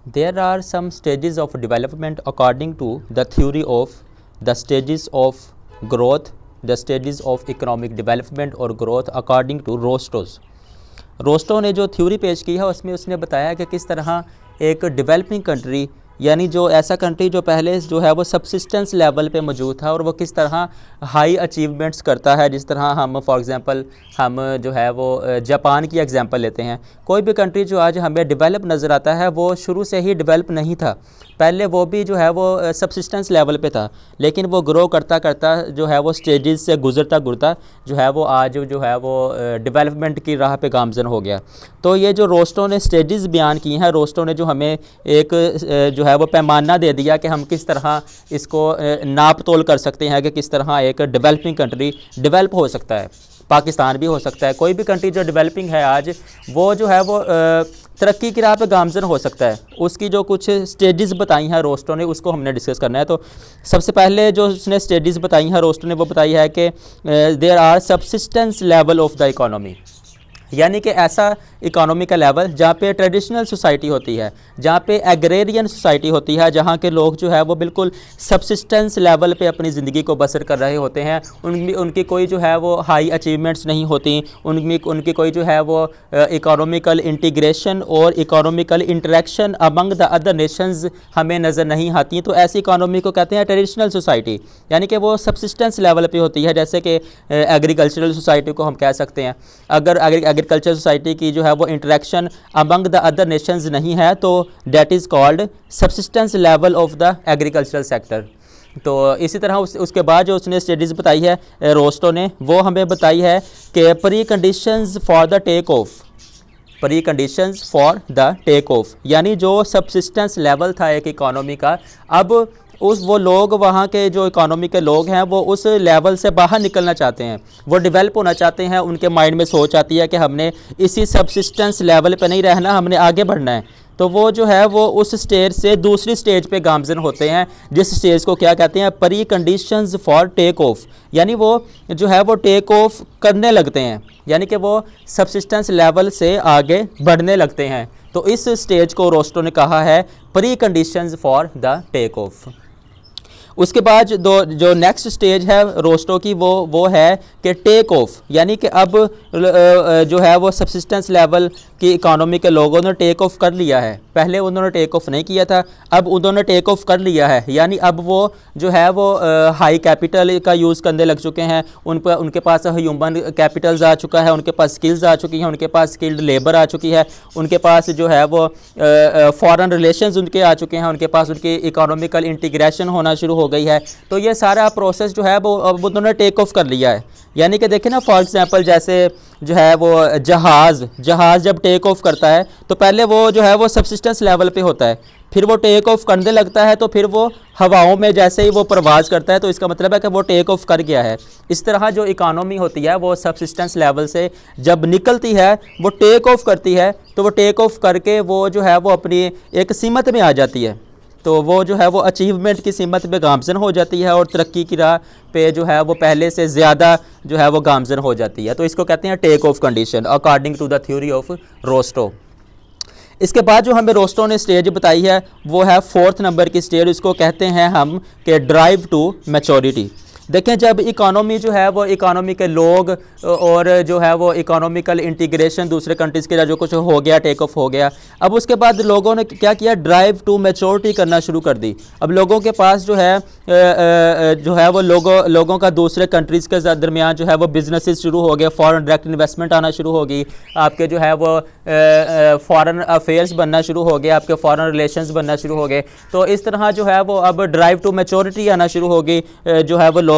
There are some stages of development according to the theory of the stages of growth, the stages of economic development और growth according to रोस्टोस। Rosto ने जो theory पेश की है उसमें उसने बताया कि किस तरह एक डेवलपिंग कंट्री यानी जो ऐसा कंट्री जो पहले जो है वो सबसिस्टेंस लेवल पे मौजूद था और वो किस तरह हाई अचीवमेंट्स करता है। जिस तरह हम फॉर एग्ज़ाम्पल हम जो है वो जापान की एग्ज़ाम्पल लेते हैं। कोई भी कंट्री जो आज हमें डेवलप नज़र आता है वो शुरू से ही डेवलप नहीं था, पहले वो भी जो है वो सबसिस्टेंस लेवल पे था, लेकिन वो ग्रो करता करता जो है वो स्टेजेस से गुजरता गुजरता जो है वो आज जो है वो डेवलपमेंट की राह पे गामजन हो गया। तो ये जो रोस्टो ने स्टेजेस बयान किए हैं, रोस्टो ने जो हमें एक जो है वो पैमाना दे दिया कि हम किस तरह इसको नाप तोल कर सकते हैं कि किस तरह एक डेवलपिंग कंट्री डेवलप हो सकता है। पाकिस्तान भी हो सकता है, कोई भी कंट्री जो डेवलपिंग है आज वो जो है वो तरक्की की राह पे गामजन हो सकता है। उसकी जो कुछ स्टेजेस बताई हैं रोस्टो ने, उसको हमने डिस्कस करना है। तो सबसे पहले जो उसने स्टेजेस बताई हैं रोस्टो ने, वो बताई है कि there are subsistence level of the economy, यानी कि ऐसा इकोनॉमी का लेवल जहाँ पे ट्रेडिशनल सोसाइटी होती है, जहाँ पे एग्रेरियन सोसाइटी होती है, जहाँ के लोग जो है वो बिल्कुल सबसिस्टेंस लेवल पे अपनी ज़िंदगी को बसर कर रहे होते हैं। उनकी कोई जो है वो हाई अचीवमेंट्स नहीं होती, उनकी कोई जो है वो इकोनॉमिकल इंटीग्रेशन और economical interaction among the other Nations हमें नज़र नहीं आती। तो ऐसी इकोनॉमी को कहते हैं ट्रेडिशनल सोसाइटी, यानी कि वो सबसिस्टेंस लेवल पे होती है। जैसे कि एग्रीकल्चरल सोसाइटी को हम कह सकते हैं। अगर एग्रीकल्चर सोसाइटी की जो है वो interaction among the other Nations नहीं है तो that is called subsistence level of the agricultural sector. तो इसी तरह उसके बाद जो उसने स्टडीज़ बताई है रोस्टो ने, वो हमें बताई है कि preconditions for the take off, preconditions for the take off, यानी जो सबसिस्टेंस लेवल था एक इकोनॉमी का, अब वो लोग वहाँ के जो इकोनॉमी के लोग हैं वो उस लेवल से बाहर निकलना चाहते हैं, वो डेवलप होना चाहते हैं। उनके माइंड में सोच आती है कि हमने इसी सबसिस्टेंस लेवल पे नहीं रहना, हमने आगे बढ़ना है। तो वो जो है वो उस स्टेज से दूसरी स्टेज पे गामजन होते हैं, जिस स्टेज को क्या कहते हैं, preconditions for take off, यानी वो जो है वो टेक ऑफ करने लगते हैं, यानी कि वो सबसिस्टेंस लेवल से आगे बढ़ने लगते हैं। तो इस स्टेज को रोस्टो ने कहा है preconditions for the take off. उसके बाद जो नेक्स्ट स्टेज है रोस्टो की वो है कि टेक ऑफ, यानी कि अब जो है वो सबसिस्टेंस लेवल की इकोनॉमी के लोगों ने टेक ऑफ कर लिया है। पहले उन्होंने टेक ऑफ नहीं किया था, अब उन्होंने टेक ऑफ कर लिया है, यानी अब वो जो है वो हाई कैपिटल का यूज़ करने लग चुके हैं। उनके पास ह्यूमन कैपिटल्स आ चुका है, उनके पास स्किल्स आ चुकी हैं, उनके पास स्किल्ड लेबर आ चुकी है, उनके पास जो है वो फॉरेन रिलेशंस उनके आ चुके हैं, उनके पास उनकी इकोनॉमिकल इंटीग्रेशन होना शुरू हो गई है। तो ये सारा प्रोसेस जो है वो अब उन्होंने टेक ऑफ कर लिया है। यानी कि देखें ना, फॉर एग्जांपल जैसे जो है वो जहाज़ जब टेक ऑफ करता है तो पहले वो जो है वो सबसिस्टेंस लेवल पे होता है, फिर वो टेक ऑफ करने लगता है तो फिर वो हवाओं में जैसे ही वो परवाज़ करता है तो इसका मतलब है कि वो टेक ऑफ कर गया है। इस तरह जो इकोनॉमी होती है वो सबसिस्टेंस लेवल से जब निकलती है वो टेक ऑफ करती है, तो वो टेक ऑफ करके वो जो है वो अपनी एक सीमत में आ जाती है। तो वो जो है वो अचीवमेंट की सीमत पे गामजन हो जाती है और तरक्की की राह पे जो है वो पहले से ज़्यादा जो है वो गामजन हो जाती है। तो इसको कहते हैं take off condition according to the theory of Rostow. इसके बाद जो हमें रोस्टो ने स्टेज बताई है वो है 4th नंबर की स्टेज, इसको कहते हैं हम कि ड्राइव टू मैच्योरिटी। देखें, जब इकोनॉमी जो है वो इकोनॉमी के लोग और जो है वो इकोनॉमिकल इंटीग्रेशन दूसरे कंट्रीज़ के जो कुछ हो गया, टेक ऑफ हो गया, अब उसके बाद लोगों ने क्या किया, ड्राइव टू मैच्योरिटी करना शुरू कर दी। अब लोगों के पास जो है वो लोगों का दूसरे कंट्रीज़ के दरमियान जो है वो बिजनेसेस शुरू हो गए, फॉरेन डायरेक्ट इन्वेस्टमेंट आना शुरू होगी, आपके जो है वो फॉरेन अफेयर्स बनना शुरू हो गए, आपके फॉरेन रिलेशंस बनना शुरू हो गए। तो इस तरह जो है वो अब ड्राइव टू मैच्योरिटी आना शुरू होगी, जो है वो लोग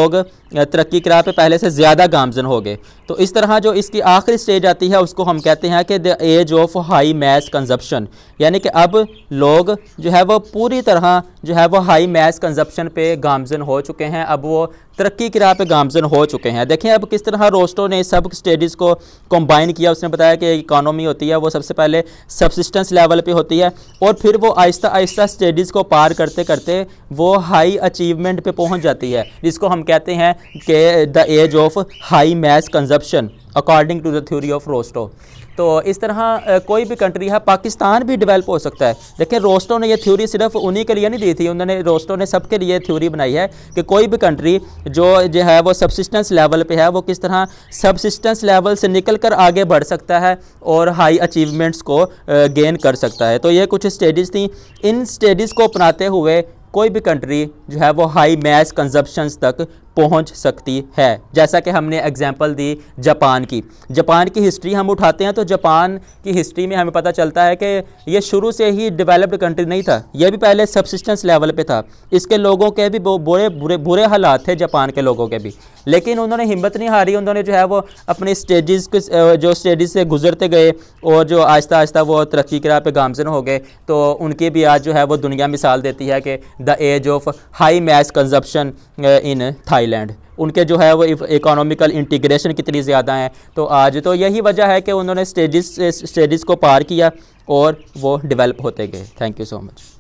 तरक्की की राह पे पहले से ज़्यादा गामजन हो गए। तो इस तरह जो इसकी आखिरी स्टेज आती है उसको हम कहते हैं कि the age of high mass consumption, यानी कि अब लोग जो है वो पूरी तरह जो है वो हाई मैस कंजप्शन पे गामजन हो चुके हैं, अब वो तरक्की की राह पे गामजन हो चुके हैं। देखें अब किस तरह रोस्टो ने सब स्टेजेस को कंबाइन किया। उसने बताया कि इकोनॉमी होती है वो सबसे पहले सबसिस्टेंस लेवल पे होती है और फिर वो आहिस्ता आहिस्ता स्टेजेस को पार करते करते वो हाई अचीवमेंट पे पहुंच जाती है, जिसको हम कहते हैं कि the age of high mass consumption according to the theory of Rostow. तो इस तरह कोई भी कंट्री है, पाकिस्तान भी डेवलप हो सकता है। देखिए रोस्टो ने ये थ्योरी सिर्फ उन्हीं के लिए नहीं दी थी, उन्होंने रोस्टो ने सबके लिए थ्योरी बनाई है कि कोई भी कंट्री जो है वो सबसिस्टेंस लेवल पे है, वो किस तरह सबसिस्टेंस लेवल से निकल कर आगे बढ़ सकता है और हाई अचीवमेंट्स को गेन कर सकता है। तो ये कुछ स्टेजेस थी, इन स्टेजेस को अपनाते हुए कोई भी कंट्री जो है वो हाई मैस कंजप्शंस तक पहुंच सकती है। जैसा कि हमने एग्जांपल दी जापान की हिस्ट्री हम उठाते हैं तो जापान की हिस्ट्री में हमें पता चलता है कि ये शुरू से ही डेवलप्ड कंट्री नहीं था, ये भी पहले सबसिस्टेंस लेवल पे था। इसके लोगों के भी बुरे हालात थे, जापान के लोगों के भी, लेकिन उन्होंने हिम्मत नहीं हारी। उन्होंने जो है वो अपने स्टेजेस से गुजरते गए और जो आहिस्ता आहिस्ता वो तरक्की की राह पे गामजन हो गए। तो उनकी भी आज जो है वो दुनिया मिसाल देती है कि the age of high mass consumption in Thailand, उनके जो है वो इकोनॉमिकल इंटीग्रेशन कितनी ज़्यादा है। तो आज तो यही वजह है कि उन्होंने स्टेजेस को पार किया और वो डेवलप होते गए। Thank you so much.